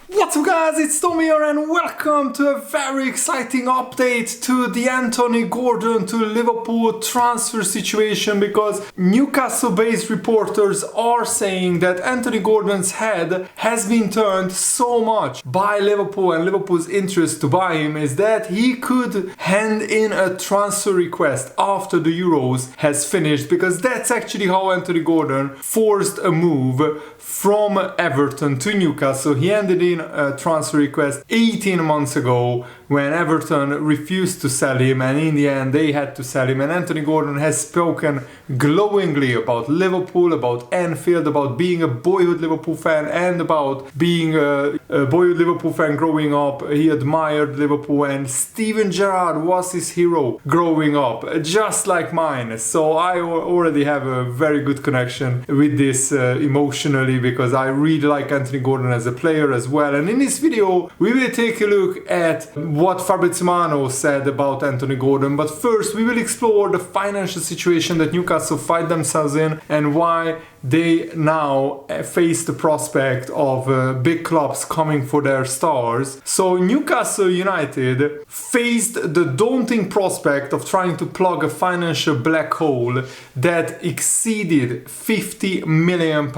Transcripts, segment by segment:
What's up guys, it's Tommy here and welcome to a very exciting update to the Anthony Gordon to Liverpool transfer situation, because Newcastle-based reporters are saying that Anthony Gordon's head has been turned so much by Liverpool and Liverpool's interest to buy him is that he could hand in a transfer request after the Euros has finished, because that's actually how Anthony Gordon forced a move from Everton to Newcastle. He handed in a transfer request 18 months ago when Everton refused to sell him, and in the end they had to sell him. And Anthony Gordon has spoken glowingly about Liverpool, about Anfield, about being a boyhood Liverpool fan and about being a boyhood Liverpool fan growing up. He admired Liverpool and Steven Gerrard was his hero growing up, just like mine. So I already have a very good connection with this emotionally, because I really like Anthony Gordon as a player as well. And in this video we will take a look at what Fabrizio Romano said about Anthony Gordon, but first we will explore the financial situation that Newcastle find themselves in and why they now face the prospect of big clubs coming for their stars. So Newcastle United faced the daunting prospect of trying to plug a financial black hole that exceeded £50 million.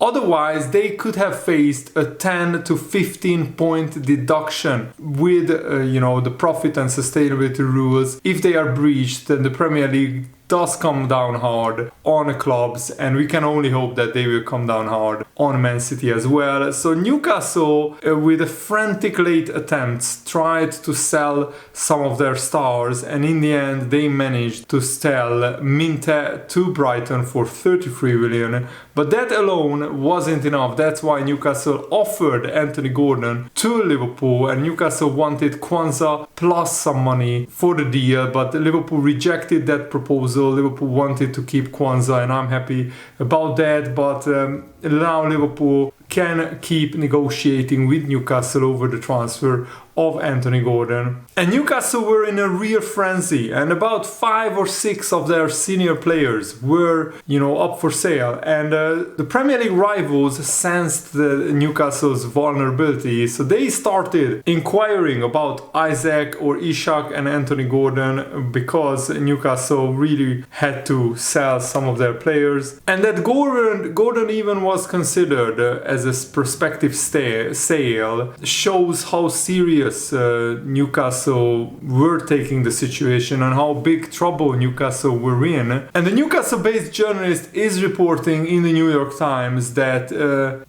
Otherwise, they could have faced a 10 to 15 point deduction with, the profit and sustainability rules. If they are breached, then the Premier League does come down hard on clubs, and we can only hope that they will come down hard on Man City as well. So Newcastle, with a frantic late attempts, tried to sell some of their stars, and in the end they managed to sell Minte to Brighton for 33 million. But that alone wasn't enough. That's why Newcastle offered Anthony Gordon to Liverpool, and Newcastle wanted Kwanzaa plus some money for the deal, but Liverpool rejected that proposal. Liverpool wanted to keep Kwanzaa, and I'm happy about that, but now Liverpool can keep negotiating with Newcastle over the transfer of Anthony Gordon. And Newcastle were in a real frenzy, and about 5 or 6 of their senior players were, up for sale. And the Premier League rivals sensed the Newcastle's vulnerability, so they started inquiring about Isaac or Ishak and Anthony Gordon, because Newcastle really had to sell some of their players. And that Gordon even was considered as a prospective sale shows how serious Newcastle were taking the situation and how big trouble Newcastle were in. And the Newcastle-based journalist is reporting in the New York Times that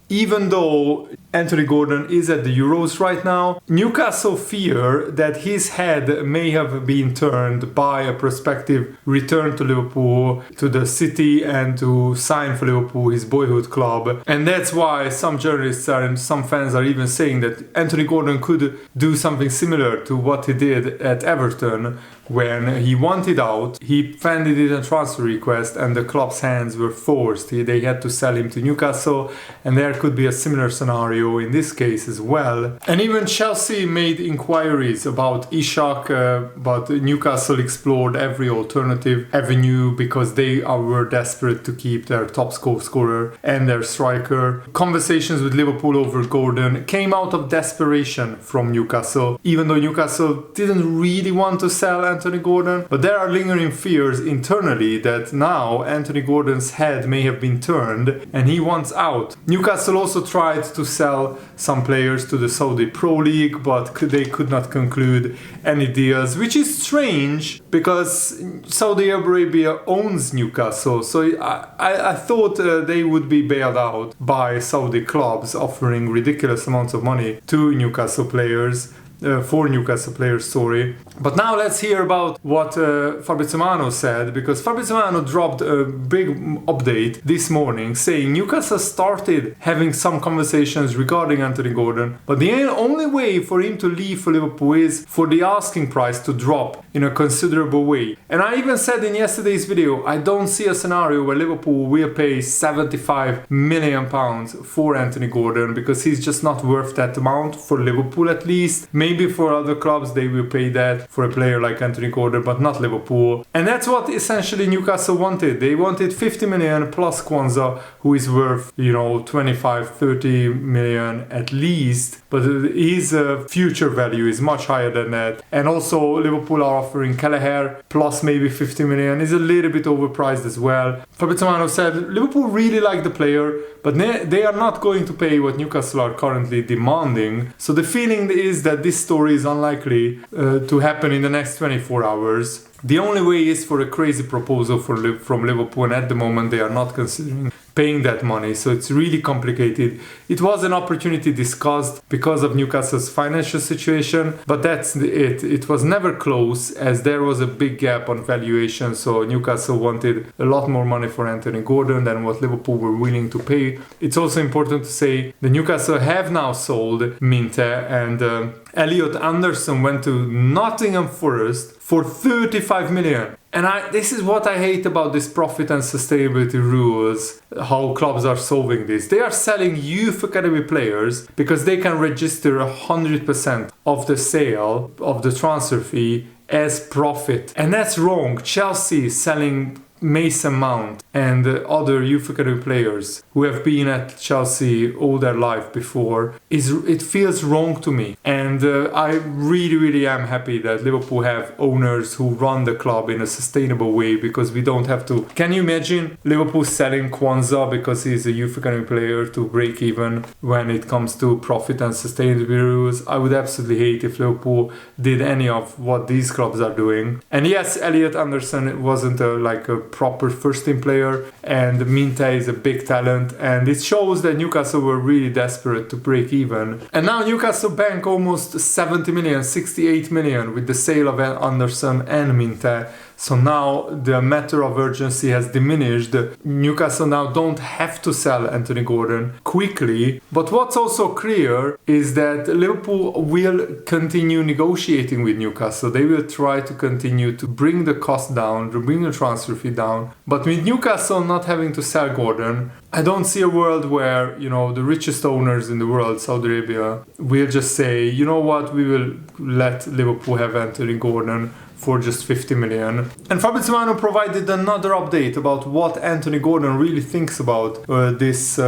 even though Anthony Gordon is at the Euros right now, Newcastle fear that his head may have been turned by a prospective return to Liverpool, to the city, and to sign for Liverpool, his boyhood club. And that's why some journalists and some fans are even saying that Anthony Gordon could do something similar to what he did at Everton. When he wanted out, he handed in a transfer request and the club's hands were forced. They had to sell him to Newcastle, and there could be a similar scenario in this case as well. And even Chelsea made inquiries about Ishak, but Newcastle explored every alternative avenue because they were desperate to keep their top scorer and their striker. Conversations with Liverpool over Gordon came out of desperation from Newcastle, even though Newcastle didn't really want to sell Anthony Gordon, but there are lingering fears internally that now Anthony Gordon's head may have been turned and he wants out. Newcastle also tried to sell some players to the Saudi Pro League, but they could not conclude any deals, which is strange because Saudi Arabia owns Newcastle, so I thought they would be bailed out by Saudi clubs offering ridiculous amounts of money to Newcastle players. For Newcastle players, sorry. But now let's hear about what Fabrizio Romano said, because Fabrizio Romano dropped a big update this morning saying Newcastle started having some conversations regarding Anthony Gordon, but the only way for him to leave for Liverpool is for the asking price to drop in a considerable way. And I even said in yesterday's video, I don't see a scenario where Liverpool will pay £75 million for Anthony Gordon, because he's just not worth that amount for Liverpool at least. Maybe Maybe for other clubs they will pay that for a player like Anthony Gordon, but not Liverpool. And that's what essentially Newcastle wanted. They wanted 50 million plus Kwanzaa, who is worth, 25, 30 million at least. But his future value is much higher than that. And also Liverpool are offering Kelleher plus maybe 50 million. Is a little bit overpriced as well. Fabrizio Romano said Liverpool really like the player, but they are not going to pay what Newcastle are currently demanding. So the feeling is that this story is unlikely to happen in the next 24 hours. The only way is for a crazy proposal from Liverpool, and at the moment they are not considering paying that money. So it's really complicated. It was an opportunity discussed because of Newcastle's financial situation, but that's it. It was never close as there was a big gap on valuation. So Newcastle wanted a lot more money for Anthony Gordon than what Liverpool were willing to pay. It's also important to say the Newcastle have now sold Minte, and Elliot Anderson went to Nottingham Forest for 35 million. And this is what I hate about this profit and sustainability rules, how clubs are solving this. They are selling youth academy players because they can register 100% of the sale of the transfer fee as profit. And that's wrong. Chelsea is selling Mason Mount and other youth academy players who have been at Chelsea all their life before. It feels wrong to me, and I really am happy that Liverpool have owners who run the club in a sustainable way, because we don't have to. Can you imagine Liverpool selling Kwanzaa because he's a youth academy player to break even when it comes to profit and sustainability rules? I would absolutely hate if Liverpool did any of what these clubs are doing. And yes, Elliot Anderson wasn't a proper first team player, and Minte is a big talent, and it shows that Newcastle were really desperate to break even. And now Newcastle bank almost 70 million, 68 million with the sale of Anderson and Minte. So now the matter of urgency has diminished. Newcastle now don't have to sell Anthony Gordon quickly. But what's also clear is that Liverpool will continue negotiating with Newcastle. They will try to continue to bring the cost down, to bring the transfer fee down. But with Newcastle not having to sell Gordon, I don't see a world where, the richest owners in the world, Saudi Arabia, will just say, you know what, we will let Liverpool have Anthony Gordon for just 50 million. And Fabrizio Romano provided another update about what Anthony Gordon really thinks about this,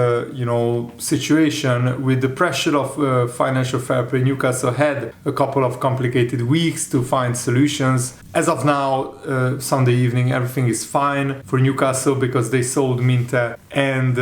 situation. With the pressure of financial fair play, Newcastle had a couple of complicated weeks to find solutions. As of now, Sunday evening, everything is fine for Newcastle because they sold Minte and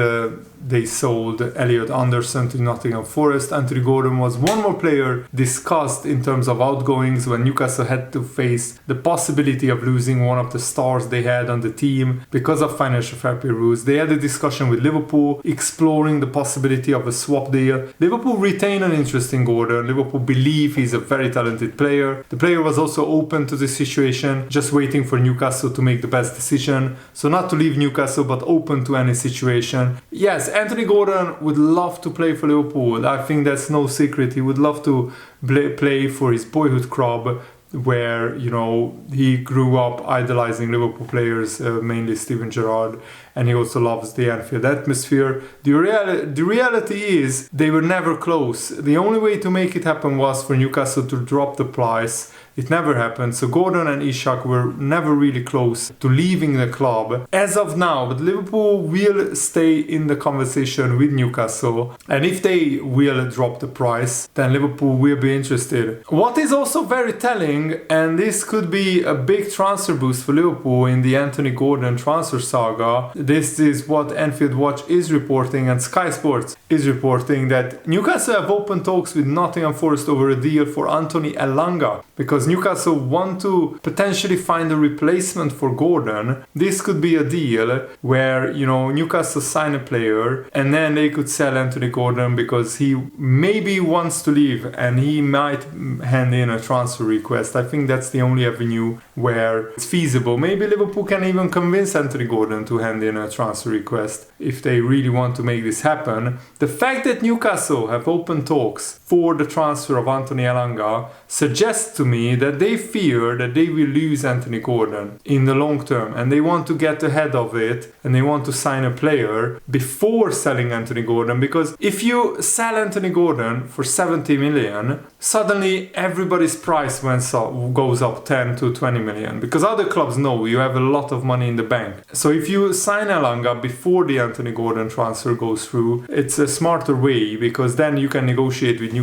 they sold Elliot Anderson to Nottingham Forest. Anthony Gordon was one more player discussed in terms of outgoings when Newcastle had to face the possibility of losing one of the stars they had on the team because of financial fair play rules. They had a discussion with Liverpool exploring the possibility of a swap deal. Liverpool retained an interest in Gordon. Liverpool believe he's a very talented player. The player was also open to the situation, just waiting for Newcastle to make the best decision. So not to leave Newcastle, but open to any situation. Yes, Anthony Gordon would love to play for Liverpool. I think that's no secret. He would love to play for his boyhood club, where he grew up idolizing Liverpool players, mainly Steven Gerrard, and he also loves the Anfield atmosphere. The reality is they were never close. The only way to make it happen was for Newcastle to drop the price. It never happened. So Gordon and Ishak were never really close to leaving the club as of now. But Liverpool will stay in the conversation with Newcastle. And if they will drop the price, then Liverpool will be interested. What is also very telling, and this could be a big transfer boost for Liverpool in the Anthony Gordon transfer saga, this is what Anfield Watch is reporting, and Sky Sports is reporting that Newcastle have opened talks with Nottingham Forest over a deal for Anthony Elanga, because Newcastle want to potentially find a replacement for Gordon. This could be a deal where, Newcastle sign a player and then they could sell Anthony Gordon because he maybe wants to leave and he might hand in a transfer request. I think that's the only avenue where it's feasible. Maybe Liverpool can even convince Anthony Gordon to hand in in a transfer request if they really want to make this happen. The fact that Newcastle have opened talks for the transfer of Anthony Elanga suggests to me that they fear that they will lose Anthony Gordon in the long term, and they want to get ahead of it, and they want to sign a player before selling Anthony Gordon, because if you sell Anthony Gordon for 70 million, suddenly everybody's price goes up 10 to 20 million, because other clubs know you have a lot of money in the bank. So if you sign Elanga before the Anthony Gordon transfer goes through, it's a smarter way, because then you can negotiate with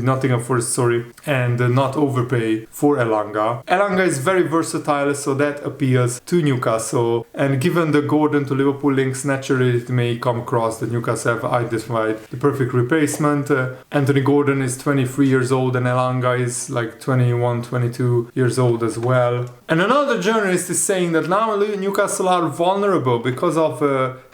Nottingham Forest, and not overpay for Elanga. Elanga is very versatile, so that appeals to Newcastle, and given the Gordon to Liverpool links, naturally it may come across that Newcastle have identified the perfect replacement. Anthony Gordon is 23 years old and Elanga is like 21, 22 years old as well. And another journalist is saying that now Newcastle are vulnerable because of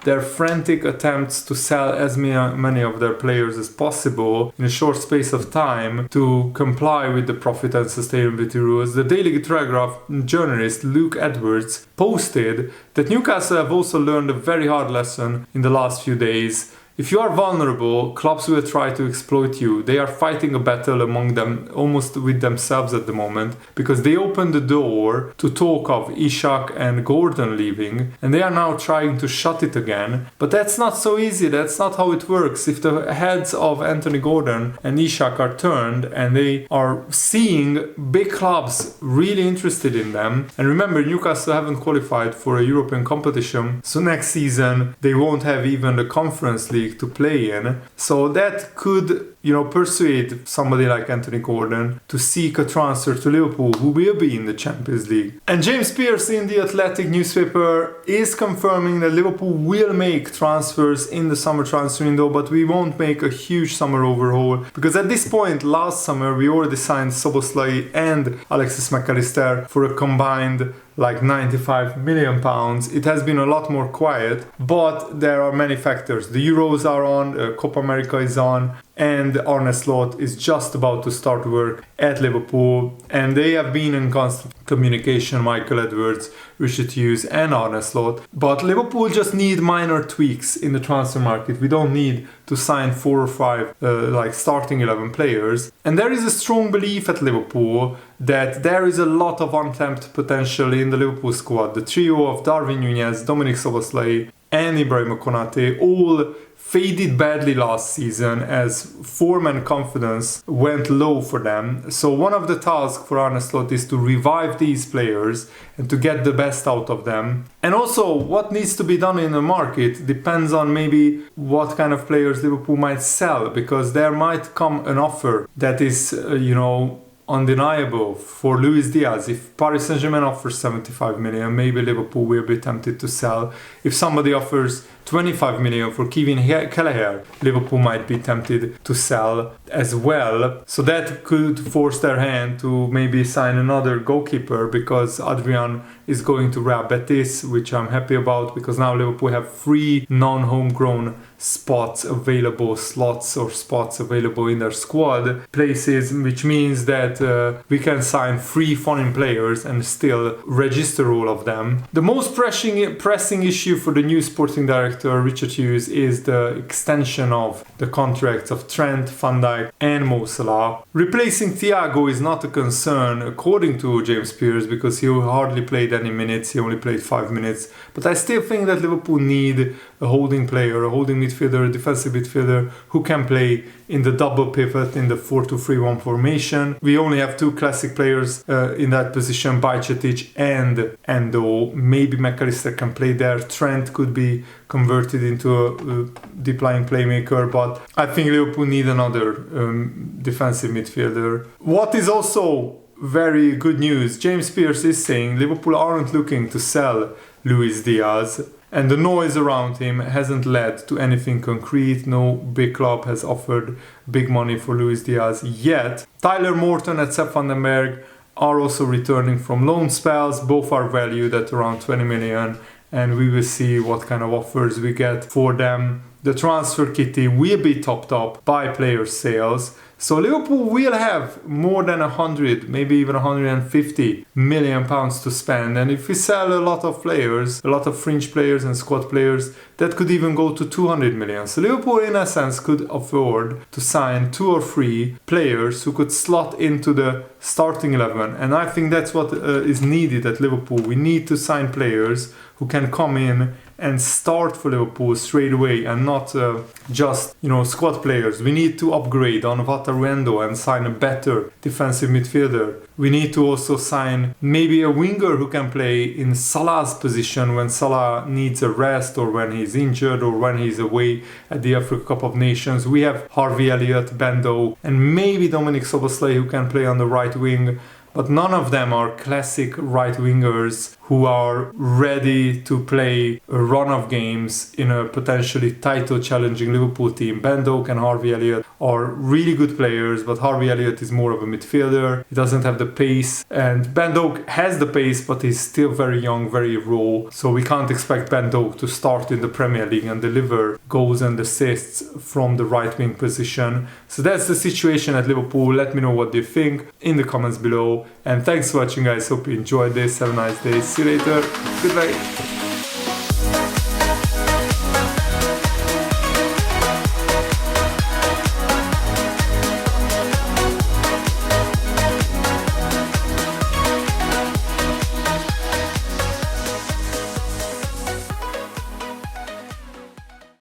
their frantic attempts to sell as many of their players as possible in a short space of time to comply with the profit and sustainability rules. The Daily Telegraph journalist Luke Edwards posted that Newcastle have also learned a very hard lesson in the last few days. If you are vulnerable, clubs will try to exploit you. They are fighting a battle among them, almost with themselves at the moment, because they opened the door to talk of Ishak and Gordon leaving, and they are now trying to shut it again. But that's not so easy. That's not how it works. If the heads of Anthony Gordon and Ishak are turned and they are seeing big clubs really interested in them, and remember, Newcastle haven't qualified for a European competition, so next season they won't have even the Conference League to play in. So that could, persuade somebody like Anthony Gordon to seek a transfer to Liverpool, who will be in the Champions League. And James Pearce in the Athletic newspaper is confirming that Liverpool will make transfers in the summer transfer window, but we won't make a huge summer overhaul, because at this point last summer we already signed Szoboszlai and Alexis McAllister for a combined like £95 million. It has been a lot more quiet, but there are many factors. The Euros are on, Copa America is on, and Arne Slot is just about to start work at Liverpool, and they have been in constant communication, Michael Edwards, Richard Hughes and Arne Slot. But Liverpool just need minor tweaks in the transfer market. We don't need to sign 4 or 5 starting 11 players. And there is a strong belief at Liverpool that there is a lot of untapped potential in the Liverpool squad. The trio of Darwin Núñez, Dominic Szoboszlai and Ibrahima Konate all faded badly last season as form and confidence went low for them. So one of the tasks for Arne Slot is to revive these players and to get the best out of them. And also what needs to be done in the market depends on maybe what kind of players Liverpool might sell, because there might come an offer that is, undeniable for Luis Diaz. If Paris Saint-Germain offers 75 million, maybe Liverpool will be tempted to sell. If somebody offers 25 million for Kevin Kelleher, Liverpool might be tempted to sell as well. So that could force their hand to maybe sign another goalkeeper, because Adrian is going to Real Betis, which I'm happy about, because now Liverpool have 3 non-homegrown spots available in their squad places, which means that we can sign 3 foreign players and still register all of them. The most pressing issue for the new sporting director Richard Hughes is the extension of the contracts of Trent, Van Dijk and Mo Salah. Replacing Thiago is not a concern according to James Pearce, because he hardly played any minutes, he only played 5 minutes. But I still think that Liverpool need a holding player, a holding midfielder, a defensive midfielder who can play in the double pivot in the 4-2-3-1 formation. We only have 2 classic players in that position, Bajcetic and Endo. Maybe McAllister can play there. Trent could be converted into a deep lying playmaker, but I think Liverpool need another defensive midfielder. What is also very good news, James Pearce is saying Liverpool aren't looking to sell Luis Diaz, and the noise around him hasn't led to anything concrete. No big club has offered big money for Luis Diaz yet. Tyler Morton and Sepp van den Berg are also returning from loan spells. Both are valued at around 20 million, and we will see what kind of offers we get for them. the transfer kitty will be topped up by player sales. So Liverpool will have more than 100, maybe even 150 million pounds to spend. And if we sell a lot of players, a lot of fringe players and squad players, that could even go to 200 million. So Liverpool, in a sense, could afford to sign 2 or 3 players who could slot into the starting 11. And I think that's what is needed at Liverpool. We need to sign players who can come in and start for Liverpool straight away, and not just, squad players. We need to upgrade on Wataruendo and sign a better defensive midfielder. We need to also sign maybe a winger who can play in Salah's position when Salah needs a rest, or when he's injured, or when he's away at the Africa Cup of Nations. We have Harvey Elliott, Bendo, and maybe Dominic Szoboszlai, who can play on the right wing. But none of them are classic right wingers who are ready to play a run of games in a potentially title challenging Liverpool team. Ben Doak and Harvey Elliott are really good players, but Harvey Elliott is more of a midfielder. He doesn't have the pace, and Ben Doak has the pace, but he's still very young, very raw. So we can't expect Ben Doak to start in the Premier League and deliver goals and assists from the right wing position. So that's the situation at Liverpool. Let me know what you think in the comments below. And thanks for watching, guys. Hope you enjoyed this. Have a nice day. See you later. Goodbye.